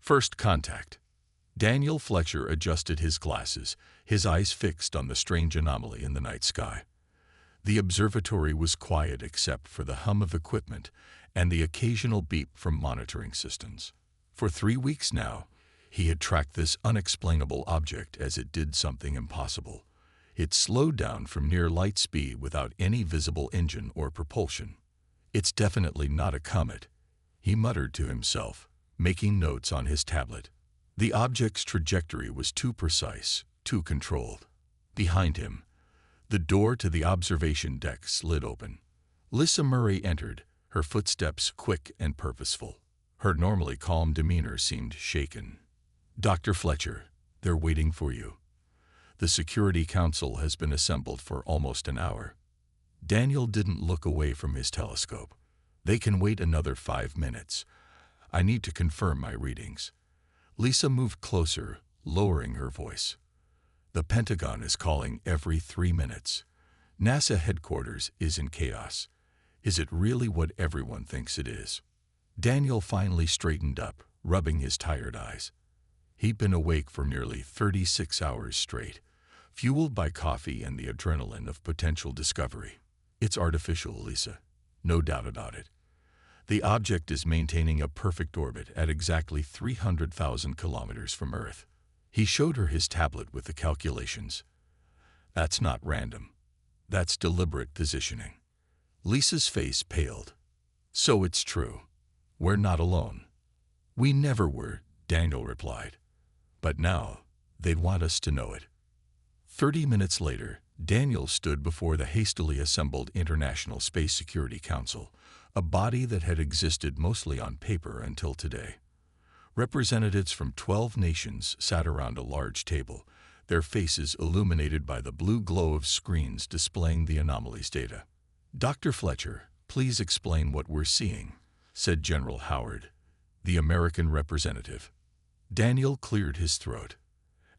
First contact. Daniel Fletcher adjusted his glasses, his eyes fixed on the strange anomaly in the night sky. The observatory was quiet except for the hum of equipment and the occasional beep from monitoring systems. For 3 weeks now, he had tracked this unexplainable object as it did something impossible. It slowed down from near light speed without any visible engine or propulsion. "It's definitely not a comet," he muttered to himself, making notes on his tablet. The object's trajectory was too precise, too controlled. Behind him, the door to the observation deck slid open. Lisa Murray entered, her footsteps quick and purposeful. Her normally calm demeanor seemed shaken. "Dr. Fletcher, they're waiting for you. The Security Council has been assembled for almost an hour." Daniel didn't look away from his telescope. "They can wait another 5 minutes. I need to confirm my readings." Lisa moved closer, lowering her voice. "The Pentagon is calling every 3 minutes. NASA headquarters is in chaos. Is it really what everyone thinks it is?" Daniel finally straightened up, rubbing his tired eyes. He'd been awake for nearly 36 hours straight, fueled by coffee and the adrenaline of potential discovery. "It's artificial, Lisa. No doubt about it. The object is maintaining a perfect orbit at exactly 300,000 kilometers from Earth." He showed her his tablet with the calculations. "That's not random. That's deliberate positioning." Lisa's face paled. "So it's true. We're not alone." "We never were," Daniel replied. "But now, they'd want us to know it." 30 minutes later, Daniel stood before the hastily assembled International Space Security Council, a body that had existed mostly on paper until today. Representatives from 12 nations sat around a large table, their faces illuminated by the blue glow of screens displaying the anomaly's data. "Dr. Fletcher, please explain what we're seeing," said General Howard, the American representative. Daniel cleared his throat.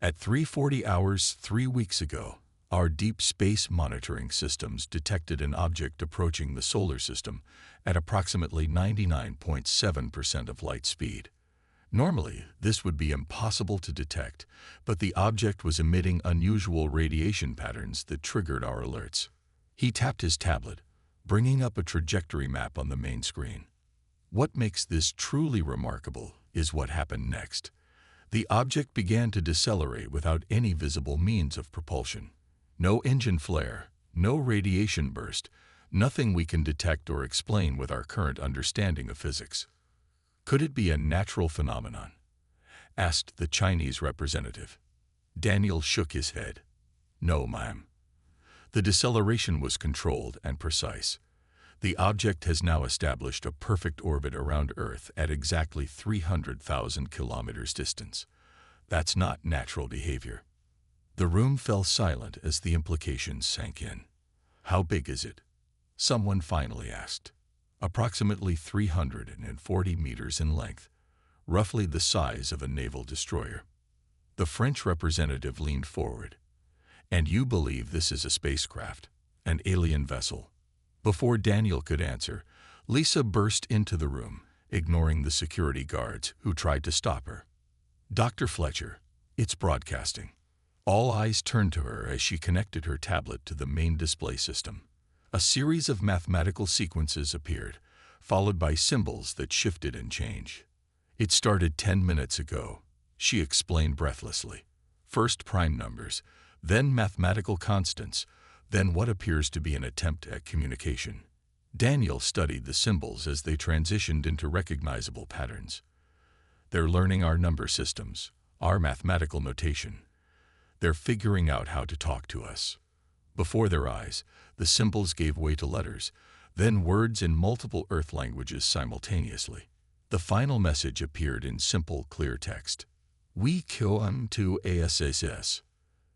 "At 3:40 hours 3 weeks ago, our deep space monitoring systems detected an object approaching the solar system at approximately 99.7% of light speed. Normally, this would be impossible to detect, but the object was emitting unusual radiation patterns that triggered our alerts." He tapped his tablet, bringing up a trajectory map on the main screen. "What makes this truly remarkable is what happened next. The object began to decelerate without any visible means of propulsion. No engine flare, no radiation burst, nothing we can detect or explain with our current understanding of physics." "Could it be a natural phenomenon?" asked the Chinese representative. Daniel shook his head. "No, ma'am. The deceleration was controlled and precise. The object has now established a perfect orbit around Earth at exactly 300,000 kilometers distance. That's not natural behavior." The room fell silent as the implications sank in. "How big is it?" someone finally asked. "Approximately 340 meters in length, roughly the size of a naval destroyer." The French representative leaned forward. "And you believe this is a spacecraft, an alien vessel?" Before Daniel could answer, Lisa burst into the room, ignoring the security guards who tried to stop her. "Dr. Fletcher, it's broadcasting." All eyes turned to her as she connected her tablet to the main display system. A series of mathematical sequences appeared, followed by symbols that shifted and changed. "It started 10 minutes ago," she explained breathlessly. "First prime numbers, then mathematical constants, then what appears to be an attempt at communication." Daniel studied the symbols as they transitioned into recognizable patterns. "They're learning our number systems, our mathematical notation. They're figuring out how to talk to us." Before their eyes, the symbols gave way to letters, then words in multiple Earth languages simultaneously. The final message appeared in simple, clear text. "We come to ASSS."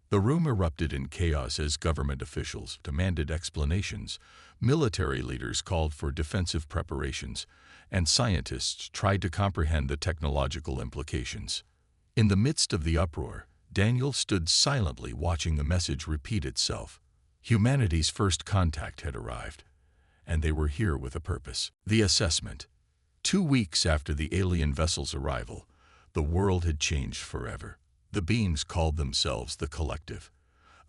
The room erupted in chaos as government officials demanded explanations, military leaders called for defensive preparations, and scientists tried to comprehend the technological implications. In the midst of the uproar, Daniel stood silently watching the message repeat itself. Humanity's first contact had arrived, and they were here with a purpose. The assessment. 2 weeks after the alien vessel's arrival, The world had changed forever. The beings called themselves the Collective,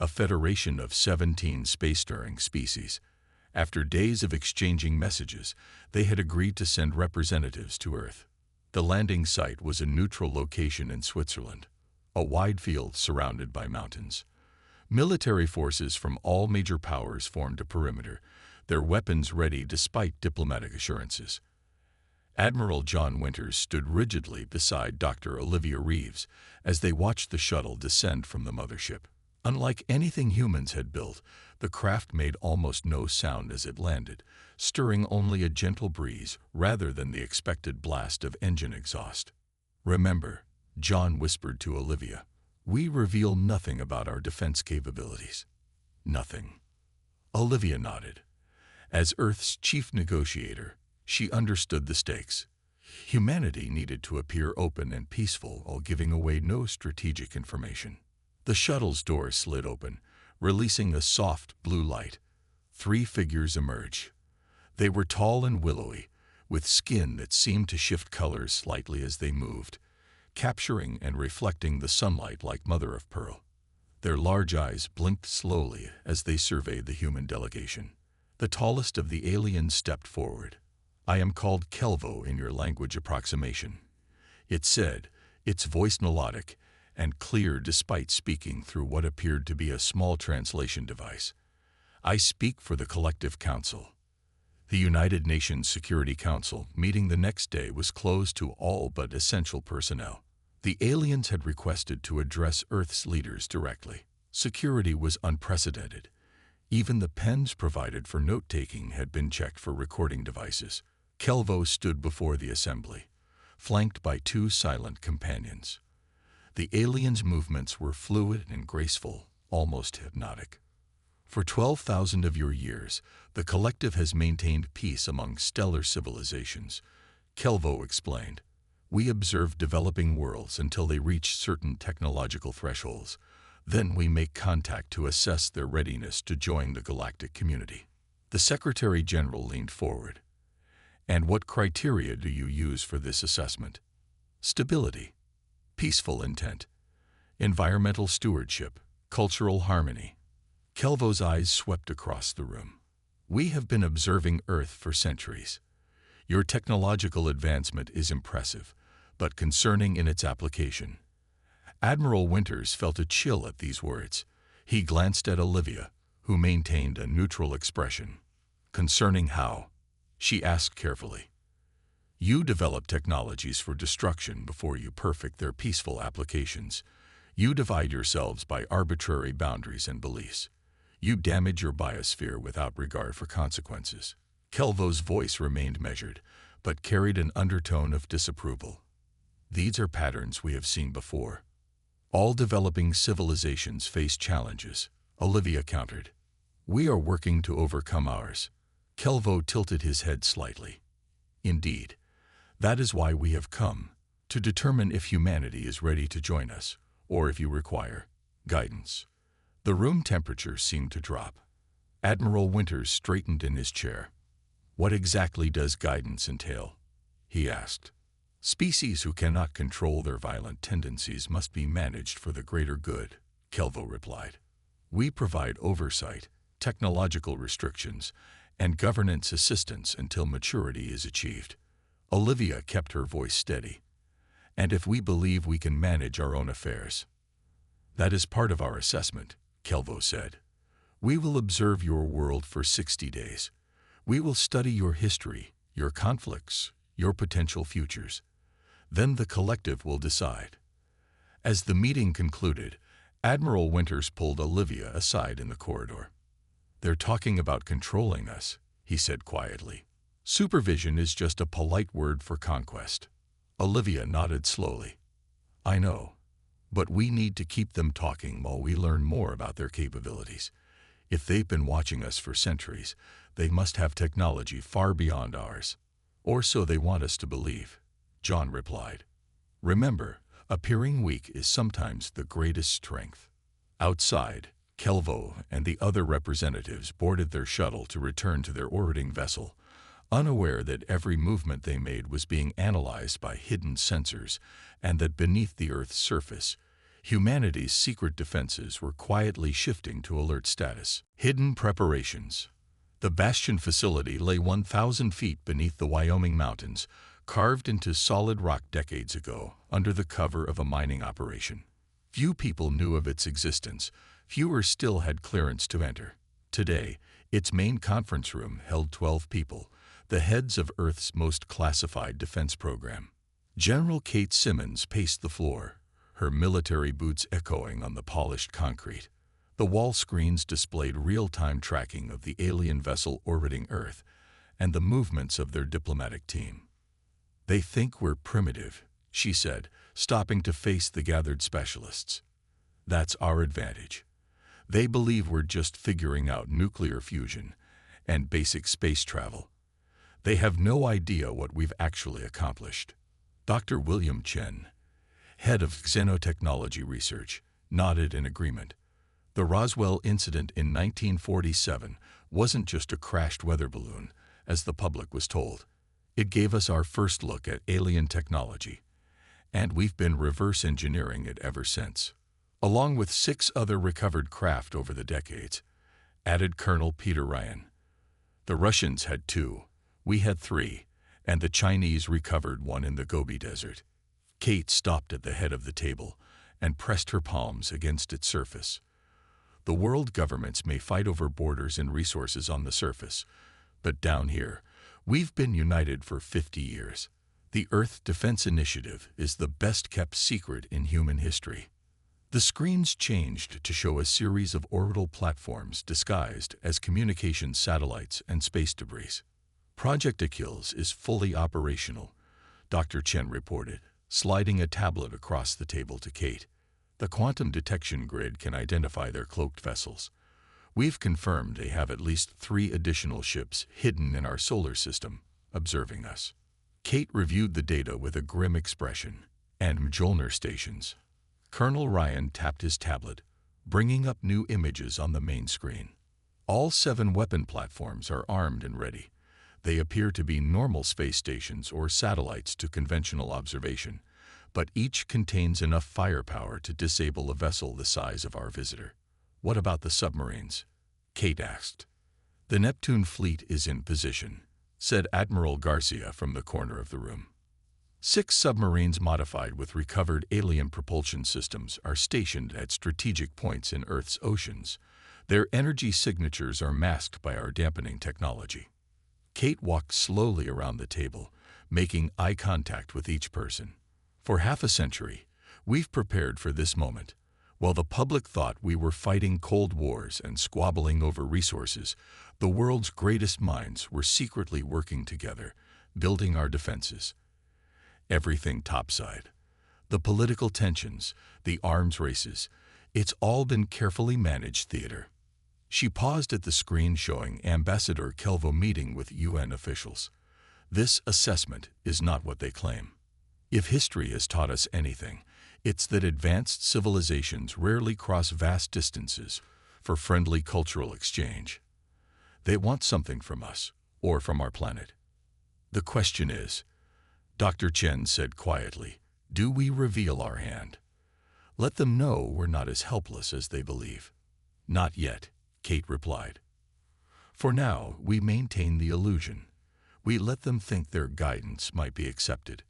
a federation of 17 spacefaring species. After days of exchanging messages, they had agreed to send representatives to Earth. The landing site was a neutral location in Switzerland, a wide field surrounded by mountains. Military forces from all major powers formed a perimeter, their weapons ready despite diplomatic assurances. Admiral John Winters stood rigidly beside Dr. Olivia Reeves as they watched the shuttle descend from the mothership. Unlike anything humans had built, the craft made almost no sound as it landed, stirring only a gentle breeze rather than the expected blast of engine exhaust. "Remember," John whispered to Olivia, "we reveal nothing about our defense capabilities." "Nothing." Olivia nodded. As Earth's chief negotiator, she understood the stakes. Humanity needed to appear open and peaceful while giving away no strategic information. The shuttle's door slid open, releasing a soft blue light. 3 figures emerged. They were tall and willowy, with skin that seemed to shift colors slightly as they moved, capturing and reflecting the sunlight like mother of pearl. Their large eyes blinked slowly as they surveyed the human delegation. The tallest of the aliens stepped forward. "I am called Kelvo in your language approximation," it said, its voice melodic and clear despite speaking through what appeared to be a small translation device. "I speak for the Collective Council." The United Nations Security Council meeting the next day was closed to all but essential personnel. The aliens had requested to address Earth's leaders directly. Security was unprecedented. Even the pens provided for note-taking had been checked for recording devices. Kelvo stood before the assembly, flanked by 2 silent companions. The aliens' movements were fluid and graceful, almost hypnotic. "For 12,000 of your years, the Collective has maintained peace among stellar civilizations," Kelvo explained. "We observe developing worlds until they reach certain technological thresholds. Then we make contact to assess their readiness to join the galactic community." The Secretary General leaned forward. "And what criteria do you use for this assessment?" "Stability, peaceful intent, environmental stewardship, cultural harmony." Kelvo's eyes swept across the room. "We have been observing Earth for centuries. Your technological advancement is impressive, but concerning in its application." Admiral Winters felt a chill at these words. He glanced at Olivia, who maintained a neutral expression. "Concerning how?" she asked carefully. "You develop technologies for destruction before you perfect their peaceful applications. You divide yourselves by arbitrary boundaries and beliefs. You damage your biosphere without regard for consequences." Kelvo's voice remained measured, but carried an undertone of disapproval. "These are patterns we have seen before. All developing civilizations face challenges," Olivia countered. "We are working to overcome ours." Kelvo tilted his head slightly. "Indeed. That is why we have come, to determine if humanity is ready to join us, or if you require guidance." The room temperature seemed to drop. Admiral Winters straightened in his chair. "What exactly does guidance entail?" he asked. "Species who cannot control their violent tendencies must be managed for the greater good," Kelvo replied. "We provide oversight, technological restrictions, and governance assistance until maturity is achieved." Olivia kept her voice steady. "And if we believe we can manage our own affairs?" "That is part of our assessment," Kelvo said. "We will observe your world for 60 days. We will study your history, your conflicts, your potential futures. Then the Collective will decide." As the meeting concluded, Admiral Winters pulled Olivia aside in the corridor. "They're talking about controlling us," he said quietly. "Supervision is just a polite word for conquest." Olivia nodded slowly. "I know. But we need to keep them talking while we learn more about their capabilities. If they've been watching us for centuries, they must have technology far beyond ours. Or so they want us to believe," John replied. "Remember, appearing weak is sometimes the greatest strength." Outside, Kelvo and the other representatives boarded their shuttle to return to their orbiting vessel, unaware that every movement they made was being analyzed by hidden sensors and that beneath the Earth's surface, humanity's secret defenses were quietly shifting to alert status. Hidden preparations. The Bastion facility lay 1,000 feet beneath the Wyoming mountains, carved into solid rock decades ago under the cover of a mining operation. Few people knew of its existence. Fewer still had clearance to enter. Today, its main conference room held 12 people, the heads of Earth's most classified defense program. General Kate Simmons paced the floor, her military boots echoing on the polished concrete. The wall screens displayed real-time tracking of the alien vessel orbiting Earth and the movements of their diplomatic team. "They think we're primitive," she said, stopping to face the gathered specialists. "That's our advantage. They believe we're just figuring out nuclear fusion and basic space travel. They have no idea what we've actually accomplished." Dr. William Chen, head of xenotechnology research, nodded in agreement. The Roswell incident in 1947 wasn't just a crashed weather balloon, as the public was told. It gave us our first look at alien technology, and we've been reverse engineering it ever since. Along with 6 other recovered craft over the decades, added Colonel Peter Ryan. The Russians had 2, we had 3, and the Chinese recovered 1 in the Gobi Desert. Kate stopped at the head of the table and pressed her palms against its surface. The world governments may fight over borders and resources on the surface, but down here, we've been united for 50 years. The Earth Defense Initiative is the best-kept secret in human history. The screens changed to show a series of orbital platforms disguised as communications satellites and space debris. "Project Achilles is fully operational," Dr. Chen reported, sliding a tablet across the table to Kate. "The quantum detection grid can identify their cloaked vessels. We've confirmed they have at least 3 additional ships hidden in our solar system, observing us." Kate reviewed the data with a grim expression. "And Mjolnir stations." Colonel Ryan tapped his tablet, bringing up new images on the main screen. "All 7 weapon platforms are armed and ready. They appear to be normal space stations or satellites to conventional observation, but each contains enough firepower to disable a vessel the size of our visitor." "What about the submarines?" Kate asked. "The Neptune fleet is in position," said Admiral Garcia from the corner of the room. 6 submarines modified with recovered alien propulsion systems are stationed at strategic points in Earth's oceans. Their energy signatures are masked by our dampening technology. Kate walked slowly around the table, making eye contact with each person. "For half a century, we've prepared for this moment. While the public thought we were fighting cold wars and squabbling over resources, the world's greatest minds were secretly working together, building our defenses. Everything topside. The political tensions, the arms races, it's all been carefully managed theater." She paused at the screen showing Ambassador Kelvo meeting with UN officials. "This assessment is not what they claim. If history has taught us anything, it's that advanced civilizations rarely cross vast distances for friendly cultural exchange. They want something from us, or from our planet. The question is," Dr. Chen said quietly, "do we reveal our hand? Let them know we're not as helpless as they believe." "Not yet," Kate replied. "For now, we maintain the illusion. We let them think their guidance might be accepted.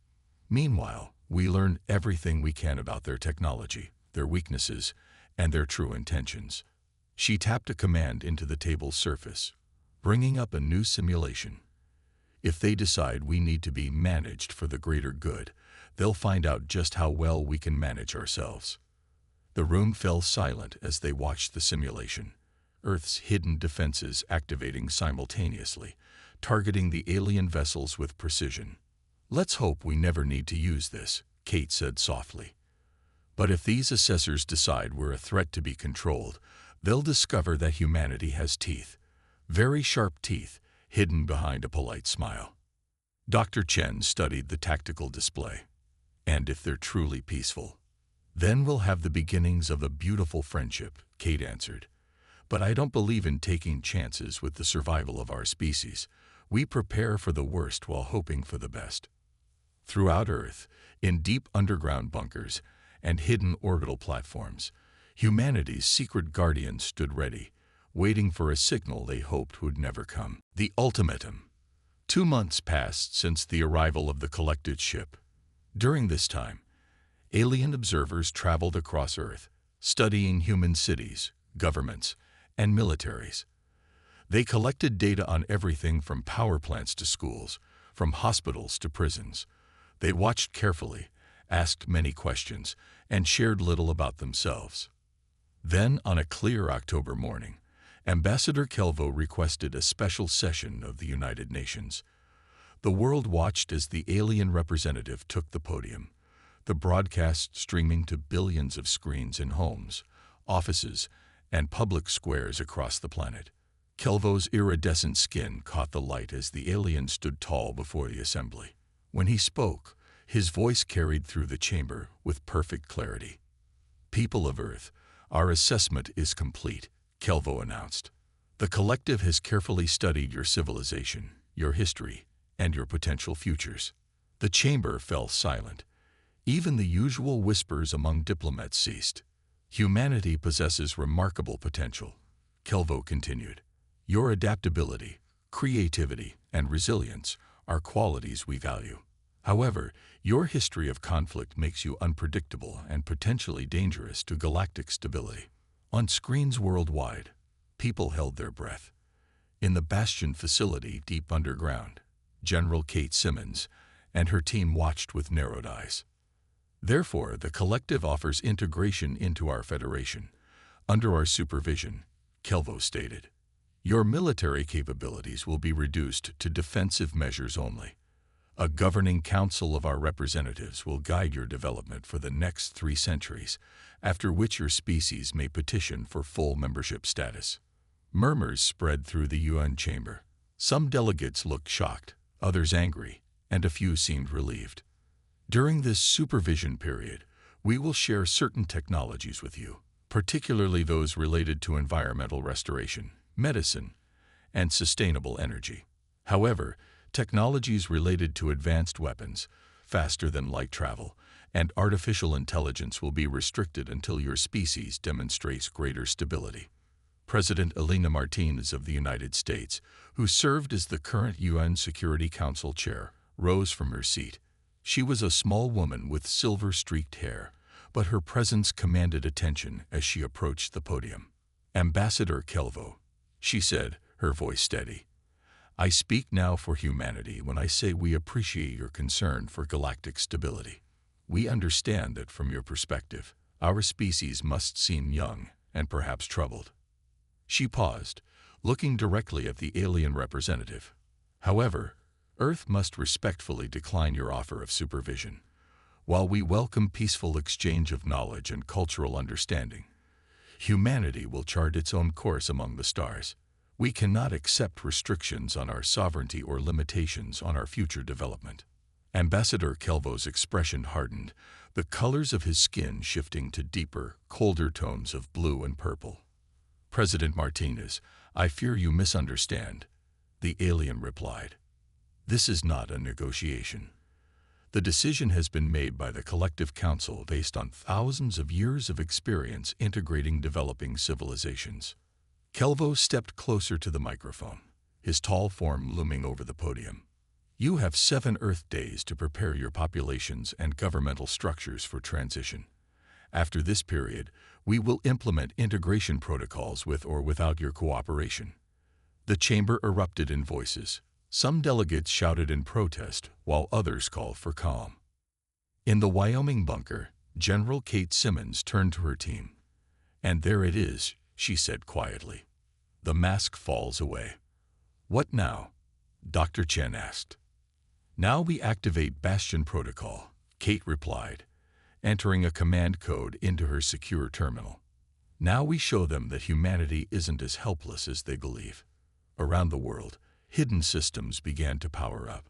Meanwhile, we learn everything we can about their technology, their weaknesses, and their true intentions." She tapped a command into the table's surface, bringing up a new simulation. "If they decide we need to be managed for the greater good, they'll find out just how well we can manage ourselves." The room fell silent as they watched the simulation, Earth's hidden defenses activating simultaneously, targeting the alien vessels with precision. "Let's hope we never need to use this," Kate said softly. "But if these assessors decide we're a threat to be controlled, they'll discover that humanity has teeth, very sharp teeth, hidden behind a polite smile." Dr. Chen studied the tactical display. "And if they're truly peaceful, then we'll have the beginnings of a beautiful friendship," Kate answered. "But I don't believe in taking chances with the survival of our species. We prepare for the worst while hoping for the best. Throughout Earth, in deep underground bunkers and hidden orbital platforms, humanity's secret guardians stood ready, waiting for a signal they hoped would never come. The ultimatum. 2 months passed since the arrival of the collected ship. During this time, alien observers traveled across Earth, studying human cities, governments, and militaries. They collected data on everything from power plants to schools, from hospitals to prisons. They watched carefully, asked many questions, and shared little about themselves. Then, on a clear October morning, Ambassador Kelvo requested a special session of the United Nations. The world watched as the alien representative took the podium, the broadcast streaming to billions of screens in homes, offices, and public squares across the planet. Kelvo's iridescent skin caught the light as the alien stood tall before the assembly. When he spoke, his voice carried through the chamber with perfect clarity. "People of Earth, our assessment is complete," Kelvo announced. "The collective has carefully studied your civilization, your history, and your potential futures." The chamber fell silent. Even the usual whispers among diplomats ceased. "Humanity possesses remarkable potential," Kelvo continued. "Your adaptability, creativity, and resilience are qualities we value. However, your history of conflict makes you unpredictable and potentially dangerous to galactic stability." On screens worldwide, people held their breath. In the Bastion facility deep underground, General Kate Simmons and her team watched with narrowed eyes. "Therefore, the collective offers integration into our Federation, under our supervision," Kelvo stated. "Your military capabilities will be reduced to defensive measures only. A governing council of our representatives will guide your development for the next 3 centuries, after which your species may petition for full membership status." Murmurs spread through the UN chamber. Some delegates looked shocked, others angry, and a few seemed relieved. "During this supervision period, we will share certain technologies with you, particularly those related to environmental restoration, medicine, and sustainable energy. However, technologies related to advanced weapons, faster-than-light travel, and artificial intelligence will be restricted until your species demonstrates greater stability." President Elena Martinez of the United States, who served as the current UN Security Council chair, rose from her seat. She was a small woman with silver-streaked hair, but her presence commanded attention as she approached the podium. "Ambassador Kelvo," she said, her voice steady, "I speak now for humanity when I say we appreciate your concern for galactic stability. We understand that from your perspective, our species must seem young and perhaps troubled." She paused, looking directly at the alien representative. "However, Earth must respectfully decline your offer of supervision. While we welcome peaceful exchange of knowledge and cultural understanding, humanity will chart its own course among the stars. We cannot accept restrictions on our sovereignty or limitations on our future development." Ambassador Kelvo's expression hardened, the colors of his skin shifting to deeper, colder tones of blue and purple. "President Martinez, I fear you misunderstand," the alien replied. "This is not a negotiation. The decision has been made by the Collective Council based on thousands of years of experience integrating developing civilizations." Kelvo stepped closer to the microphone, his tall form looming over the podium. "You have 7 Earth days to prepare your populations and governmental structures for transition. After this period, we will implement integration protocols with or without your cooperation." The chamber erupted in voices. Some delegates shouted in protest, while others called for calm. In the Wyoming bunker, General Kate Simmons turned to her team. "And there it is," she said quietly. "The mask falls away." "What now?" Dr. Chen asked. "Now we activate Bastion Protocol," Kate replied, entering a command code into her secure terminal. "Now we show them that humanity isn't as helpless as they believe." Around the world, hidden systems began to power up.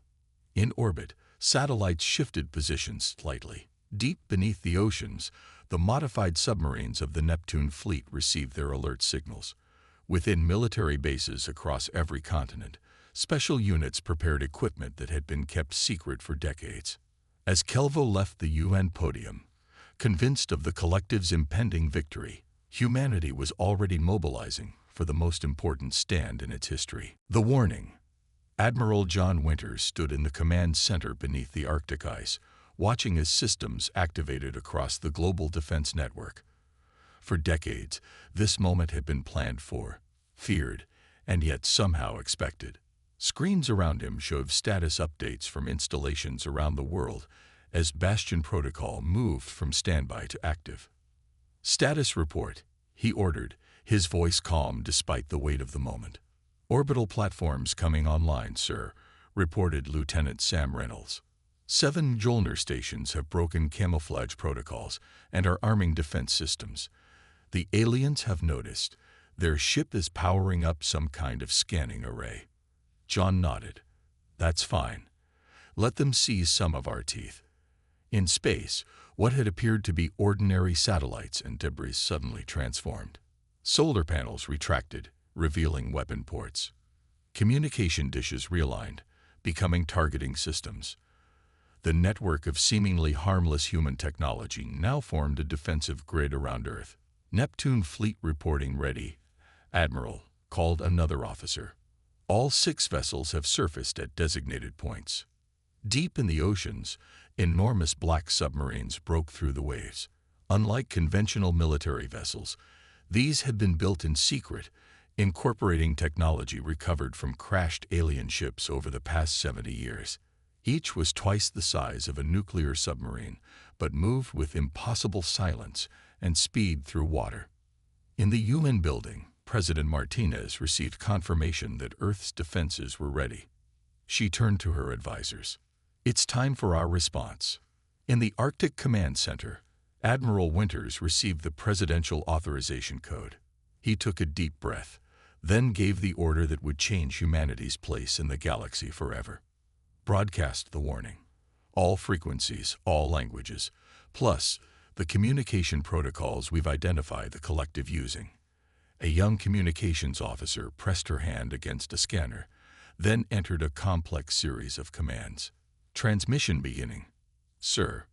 In orbit, satellites shifted positions slightly. Deep beneath the oceans, the modified submarines of the Neptune fleet received their alert signals. Within military bases across every continent, special units prepared equipment that had been kept secret for decades. As Kelvo left the UN podium, convinced of the collective's impending victory, humanity was already mobilizing for the most important stand in its history. The warning. Admiral John Winters stood in the command center beneath the Arctic ice, watching as systems activated across the global defense network. For decades, this moment had been planned for, feared, and yet somehow expected. Screens around him showed status updates from installations around the world as Bastion Protocol moved from standby to active. "Status report," he ordered, his voice calm despite the weight of the moment. "Orbital platforms coming online, sir," reported Lieutenant Sam Reynolds. 7 Jolner stations have broken camouflage protocols and are arming defense systems. The aliens have noticed. Their ship is powering up some kind of scanning array. John nodded. "That's fine. Let them see some of our teeth." In space, what had appeared to be ordinary satellites and debris suddenly transformed. Solar panels retracted, revealing weapon ports. Communication dishes realigned, becoming targeting systems. The network of seemingly harmless human technology now formed a defensive grid around Earth. "Neptune fleet reporting ready, Admiral," called another officer. "All 6 vessels have surfaced at designated points." Deep in the oceans, enormous black submarines broke through the waves. Unlike conventional military vessels, these had been built in secret, incorporating technology recovered from crashed alien ships over the past 70 years. Each was twice the size of a nuclear submarine, but moved with impossible silence and speed through water. In the UN building, President Martinez received confirmation that Earth's defenses were ready. She turned to her advisors. "It's time for our response." In the Arctic Command Center, Admiral Winters received the Presidential Authorization Code. He took a deep breath, then gave the order that would change humanity's place in the galaxy forever. "Broadcast the warning. All frequencies, all languages, plus the communication protocols we've identified the collective using." A young communications officer pressed her hand against a scanner, then entered a complex series of commands. "Transmission beginning." "Sir."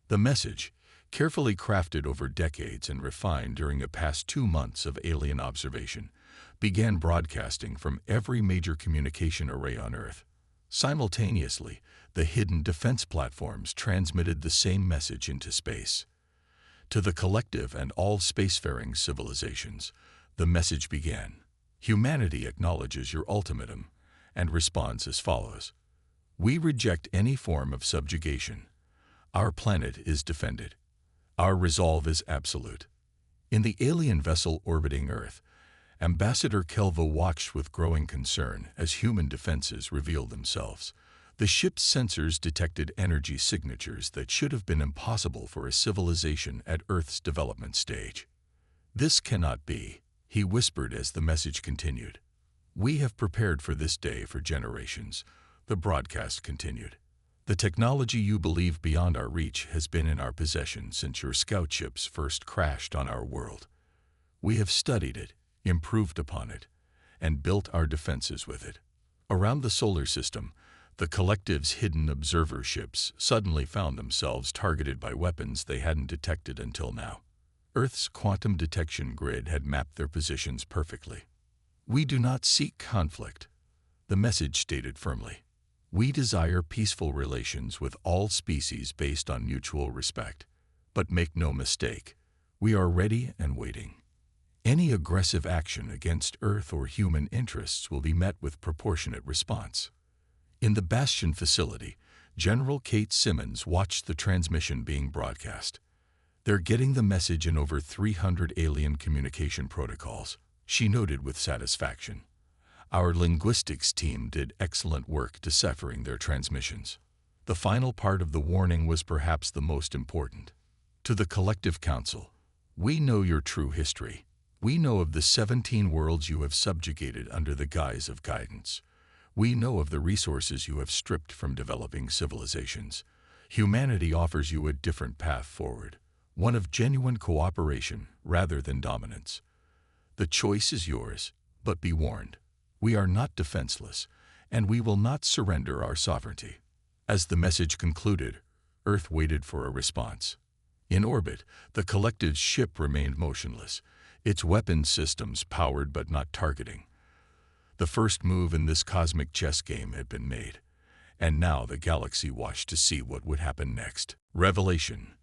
The message, carefully crafted over decades and refined during the past 2 months of alien observation, began broadcasting from every major communication array on Earth. Simultaneously, the hidden defense platforms transmitted the same message into space. To the collective and all spacefaring civilizations, the message began. "Humanity acknowledges your ultimatum and responds as follows. We reject any form of subjugation. Our planet is defended. Our resolve is absolute." In the alien vessel orbiting Earth, Ambassador Kelvo watched with growing concern as human defenses revealed themselves. The ship's sensors detected energy signatures that should have been impossible for a civilization at Earth's development stage. "This cannot be," he whispered as the message continued. "We have prepared for this day for generations," the broadcast continued. "The technology you believe beyond our reach has been in our possession since your scout ships first crashed on our world. We have studied it, improved upon it, and built our defenses with it." Around the solar system, the collective's hidden observer ships suddenly found themselves targeted by weapons they hadn't detected until now. Earth's quantum detection grid had mapped their positions perfectly. "We do not seek conflict," the message stated firmly. "We desire peaceful relations with all species based on mutual respect. But make no mistake, we are ready and waiting. Any aggressive action against Earth or human interests will be met with proportionate response." In the Bastion facility, General Kate Simmons watched the transmission being broadcast. "They're getting the message in over 300 alien communication protocols," she noted with satisfaction. "Our linguistics team did excellent work deciphering their transmissions." The final part of the warning was perhaps the most important. "To the Collective Council, we know your true history. We know of the 17 worlds you have subjugated under the guise of guidance. We know of the resources you have stripped from developing civilizations. Humanity offers you a different path forward, one of genuine cooperation rather than dominance. The choice is yours, but be warned. We are not defenseless, and we will not surrender our sovereignty. As the message concluded, Earth waited for a response. In orbit, the collective's ship remained motionless, its weapons systems powered but not targeting. The first move in this cosmic chess game had been made, and now the galaxy watched to see what would happen next. Revelation.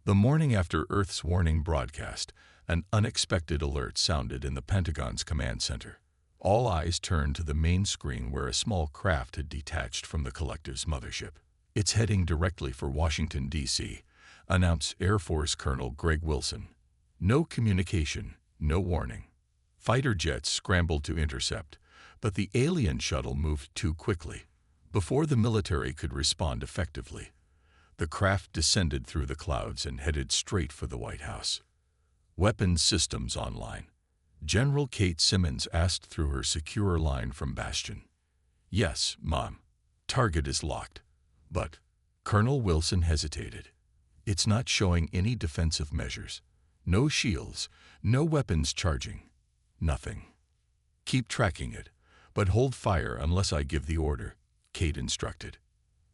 The morning after Earth's warning broadcast, an unexpected alert sounded in the Pentagon's command center. All eyes turned to the main screen where a small craft had detached from the collective's mothership. "It's heading directly for Washington, D.C., announced Air Force Colonel Greg Wilson. No communication, no warning. Fighter jets scrambled to intercept, but the alien shuttle moved too quickly. Before the military could respond effectively, the craft descended through the clouds and headed straight for the White House. Weapons systems online. General Kate Simmons asked through her secure line from Bastion. "Yes, Mom. Target is locked." But Colonel Wilson hesitated. "It's not showing any defensive measures. No shields, no weapons charging. Nothing." "Keep tracking it, but hold fire unless I give the order," Kate instructed.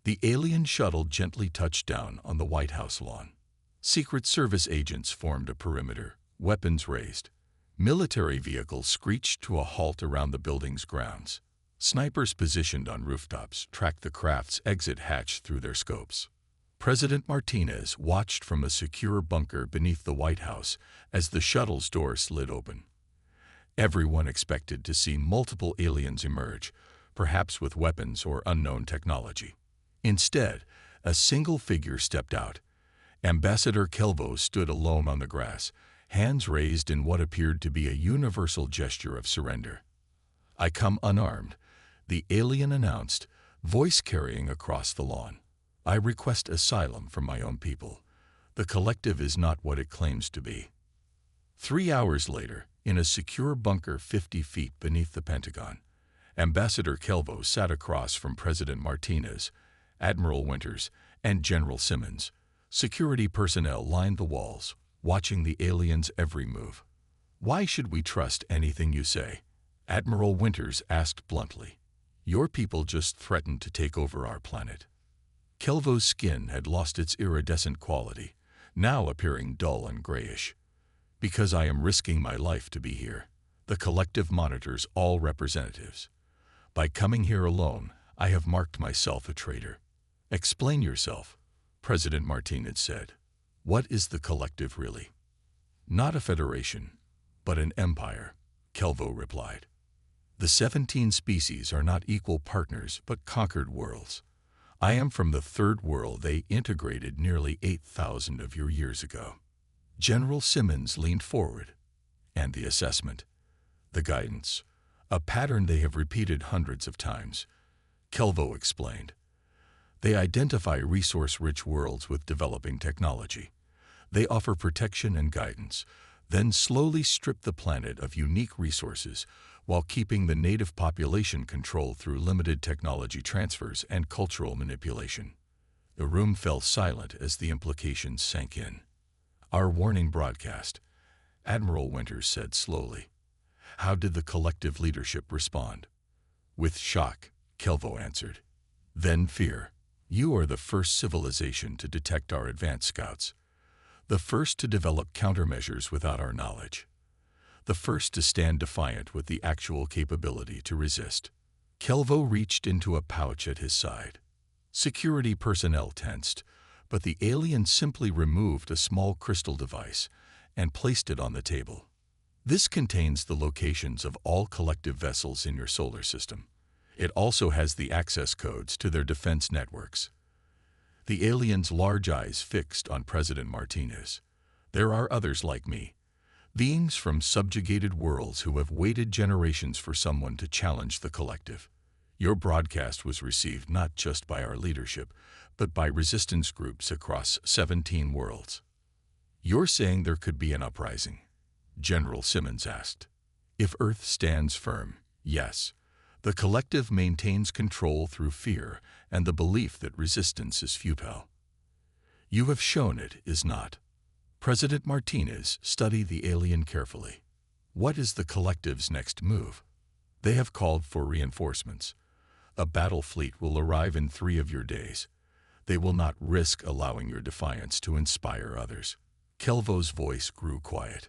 The alien shuttle gently touched down on the White House lawn. Secret Service agents formed a perimeter, weapons raised. Military vehicles screeched to a halt around the building's grounds. Snipers positioned on rooftops tracked the craft's exit hatch through their scopes. President Martinez watched from a secure bunker beneath the White House as the shuttle's door slid open. Everyone expected to see multiple aliens emerge, perhaps with weapons or unknown technology. Instead, a single figure stepped out. Ambassador Kelvo stood alone on the grass, hands raised in what appeared to be a universal gesture of surrender. "I come unarmed," the alien announced, voice carrying across the lawn. "I request asylum from my own people. The collective is not what it claims to be." 3 hours later, in a secure bunker 50 feet beneath the Pentagon, Ambassador Kelvo sat across from President Martinez, Admiral Winters, and General Simmons. Security personnel lined the walls, watching the aliens' every move. "Why should we trust anything you say?" Admiral Winters asked bluntly. "Your people just threatened to take over our planet." Kelvo's skin had lost its iridescent quality, now appearing dull and grayish. "Because I am risking my life to be here. The collective monitors all representatives. By coming here alone, I have marked myself a traitor." "Explain yourself," President Martinez said. "What is the collective really?" "Not a federation, but an empire," Kelvo replied. "The 17 species are not equal partners, but conquered worlds. I am from the third world they integrated nearly 8,000 of your years ago." General Simmons leaned forward. "And the assessment? The guidance? A pattern they have repeated hundreds of times," Kelvo explained. "They identify resource-rich worlds with developing technology. They offer protection and guidance, then slowly strip the planet of unique resources while keeping the native population controlled through limited technology transfers and cultural manipulation." The room fell silent as the implications sank in. "Our warning broadcast," Admiral Winters said slowly. "How did the collective leadership respond?" "With shock," Kelvo answered. "Then fear. You are the first civilization to detect our advanced scouts. The first to develop countermeasures without our knowledge. The first to stand defiant with the actual capability to resist." Kelvo reached into a pouch at his side. Security personnel tensed, but the alien simply removed a small crystal device and placed it on the table. "This contains the locations of all collective vessels in your solar system. It also has the access codes to their defense networks." The alien's large eyes fixed on President Martinez. "There are others like me, beings from subjugated worlds who have waited generations for someone to challenge the collective. Your broadcast was received not just by our leadership, but by resistance groups across 17 worlds." "You're saying there could be an uprising?" General Simmons asked. "If Earth stands firm, yes. The collective maintains control through fear and the belief that resistance is futile. You have shown it is not." President Martinez studied the alien carefully. "What is the collective's next move?" "They have called for reinforcements. A battle fleet will arrive in 3 of your days. They will not risk allowing your defiance to inspire others." Kelvo's voice grew quiet.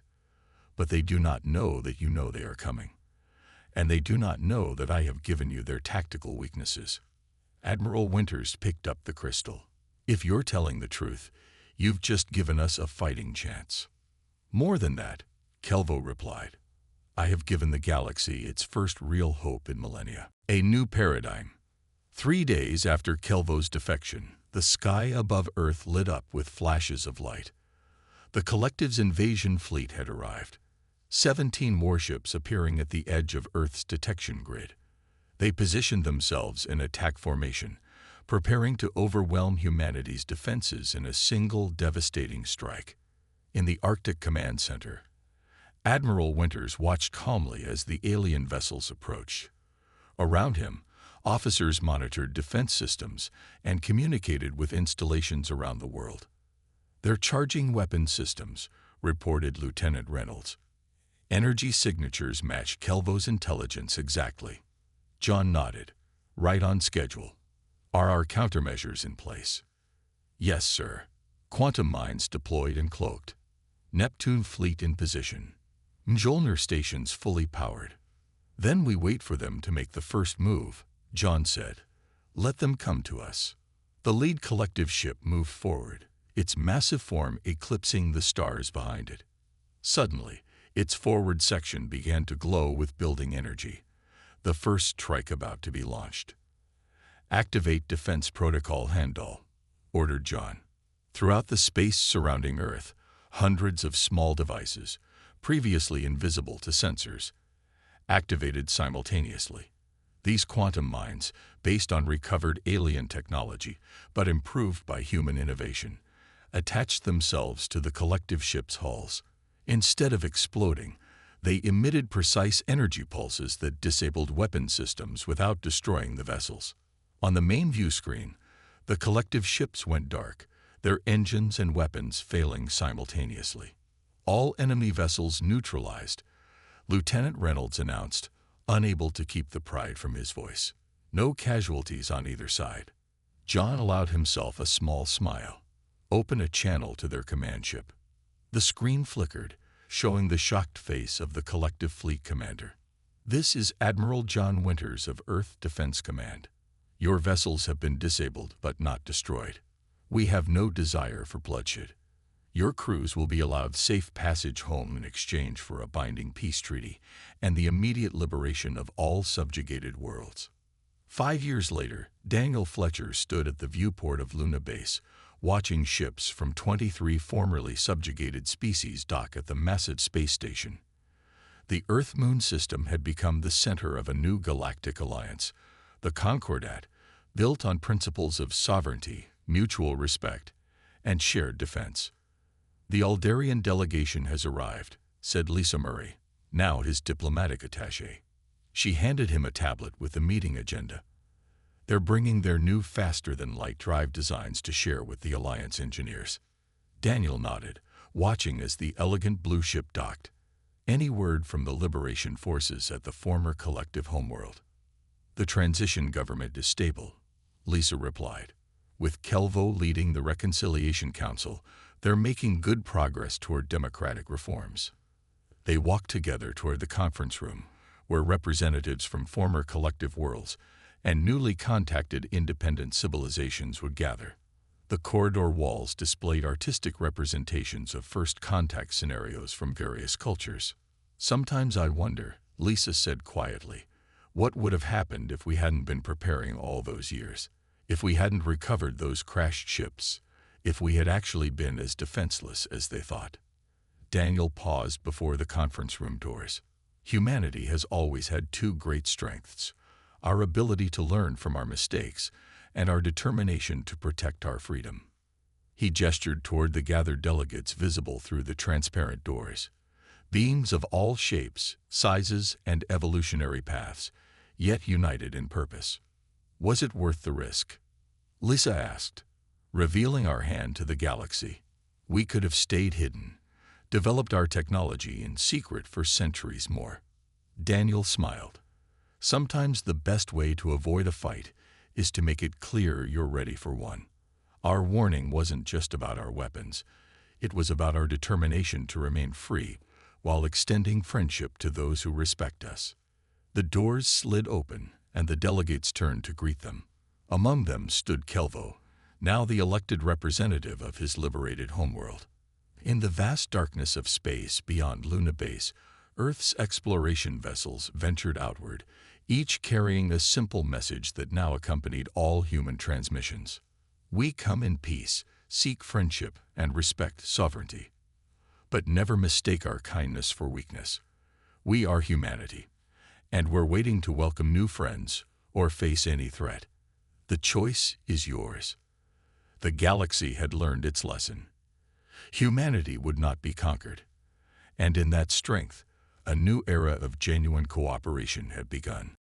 "But they do not know that you know they are coming. And they do not know that I have given you their tactical weaknesses." Admiral Winters picked up the crystal. "If you're telling the truth, you've just given us a fighting chance." "More than that," Kelvo replied. "I have given the galaxy its first real hope in millennia. A new paradigm." 3 days after Kelvo's defection, the sky above Earth lit up with flashes of light. The Collective's invasion fleet had arrived, 17 warships appearing at the edge of Earth's detection grid. They positioned themselves in attack formation, preparing to overwhelm humanity's defenses in a single devastating strike. In the Arctic Command Center, Admiral Winters watched calmly as the alien vessels approached. Around him, officers monitored defense systems and communicated with installations around the world. "They're charging weapon systems," reported Lieutenant Reynolds. "Energy signatures match Kelvo's intelligence exactly." John nodded. "Right on schedule. Are our countermeasures in place?" "Yes, sir. Quantum mines deployed and cloaked. Neptune fleet in position. Mjolnir stations fully powered." "Then we wait for them to make the first move," John said. "Let them come to us." The lead collective ship moved forward, its massive form eclipsing the stars behind it. Suddenly, its forward section began to glow with building energy, the first strike about to be launched. "Activate Defense Protocol Handle," ordered John. Throughout the space surrounding Earth, hundreds of small devices, previously invisible to sensors, activated simultaneously. These quantum mines, based on recovered alien technology but improved by human innovation, attached themselves to the collective ship's hulls. Instead of exploding, they emitted precise energy pulses that disabled weapon systems without destroying the vessels. On the main view screen, the collective ships went dark, their engines and weapons failing simultaneously. "All enemy vessels neutralized," Lieutenant Reynolds announced, unable to keep the pride from his voice. "No casualties on either side." John allowed himself a small smile. "Open a channel to their command ship." The screen flickered, showing the shocked face of the collective fleet commander. "This is Admiral John Winters of Earth Defense Command. Your vessels have been disabled but not destroyed. We have no desire for bloodshed. Your crews will be allowed safe passage home in exchange for a binding peace treaty and the immediate liberation of all subjugated worlds." 5 years later, Daniel Fletcher stood at the viewport of Luna Base, watching ships from 23 formerly subjugated species dock at the massive space station. The Earth-Moon system had become the center of a new galactic alliance, the Concordat, built on principles of sovereignty, mutual respect, and shared defense. "The Aldarian delegation has arrived," said Lisa Murray, now his diplomatic attaché. She handed him a tablet with the meeting agenda. "They're bringing their new faster-than-light drive designs to share with the Alliance engineers." Daniel nodded, watching as the elegant blue ship docked. "Any word from the liberation forces at the former collective homeworld?" "The transition government is stable," Lisa replied. "With Kelvo leading the Reconciliation Council, they're making good progress toward democratic reforms." They walked together toward the conference room, where representatives from former collective worlds and newly contacted independent civilizations would gather. The corridor walls displayed artistic representations of first contact scenarios from various cultures. "Sometimes I wonder," Lisa said quietly, "what would have happened if we hadn't been preparing all those years, if we hadn't recovered those crashed ships, if we had actually been as defenseless as they thought." Daniel paused before the conference room doors. "Humanity has always had 2 great strengths: our ability to learn from our mistakes and our determination to protect our freedom." He gestured toward the gathered delegates visible through the transparent doors. Beings of all shapes, sizes, and evolutionary paths, yet united in purpose. "Was it worth the risk?" Lisa asked. "Revealing our hand to the galaxy, we could have stayed hidden, developed our technology in secret for centuries more." Daniel smiled. Sometimes the best way to avoid a fight is to make it clear you're ready for one. Our warning wasn't just about our weapons. It was about our determination to remain free while extending friendship to those who respect us. The doors slid open, and the delegates turned to greet them. Among them stood Kelvo, now the elected representative of his liberated homeworld. In the vast darkness of space beyond Luna Base, Earth's exploration vessels ventured outward, each carrying a simple message that now accompanied all human transmissions. We come in peace, seek friendship, and respect sovereignty. But never mistake our kindness for weakness. We are humanity, and we're waiting to welcome new friends or face any threat. The choice is yours. The galaxy had learned its lesson. Humanity would not be conquered, and in that strength, a new era of genuine cooperation had begun.